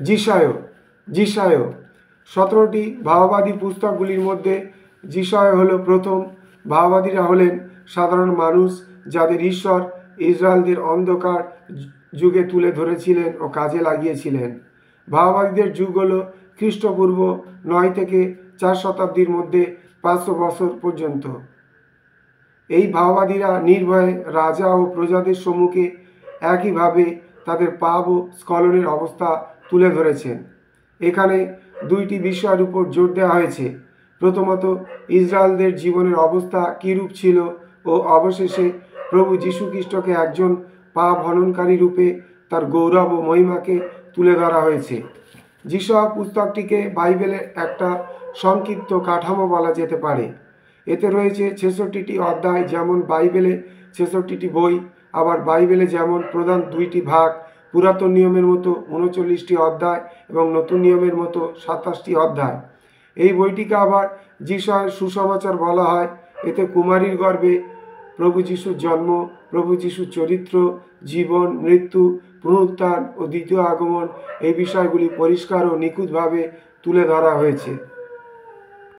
যিশয় যিশয় 17টি ভাববাদী পুস্তকগুলির মধ্যে যিশয় হলো প্রথম। ভাববাদীরা হলেন সাধারণ মানুষ যাদের ঈশ্বর ইসরায়েলদের অন্ধকার যুগে তুলে ধরেছিলেন ও কাজে লাগিয়েছিলেন। ভাববাদীদের যুগ হলো খ্রিস্টপূর্ব 9 থেকে 4 শতাব্দীর মধ্যে 500 বছর পর্যন্ত। এই ভাববাদীরা নির্ভয়ে রাজা ও প্রজাদের সম্মুখে একইভাবে তাদের পাপ ও স্খলনের অবস্থা তুলে ধরেছেন। এখানে দুইটি বিষয়ের উপর জোর দেওয়া হয়েছে। প্রথমত, ইসরায়েলদের জীবনের অবস্থা কীরূপ ছিল ও অবশেষে প্রভু যীশু খ্রিস্টকে একজন পাপ হননকারী রূপে তার গৌরব ও মহিমাকে তুলে ধরা হয়েছে। যিশয় পুস্তকটিকে বাইবেলের একটা সংক্ষিপ্ত কাঠামো বলা যেতে পারে। এতে রয়েছে 66টি অধ্যায়, যেমন বাইবেলে 66টি বই, আবার বাইবেলে যেমন প্রধান দুইটি ভাগ, পুরাতন নিয়মের মতো 39টি অধ্যায় এবং নতুন নিয়মের মতো 27টি অধ্যায়। এই বইটিকে আবার যিশয়ের সুসমাচার বলা হয়। এতে কুমারীর গর্ভে প্রভু যিশুর জন্ম, প্রভু যিশুর চরিত্র, জীবন, মৃত্যু, পুনরুত্থান ও দ্বিতীয় আগমন এই বিষয়গুলি পরিষ্কার ও নিখুঁতভাবে তুলে ধরা হয়েছে।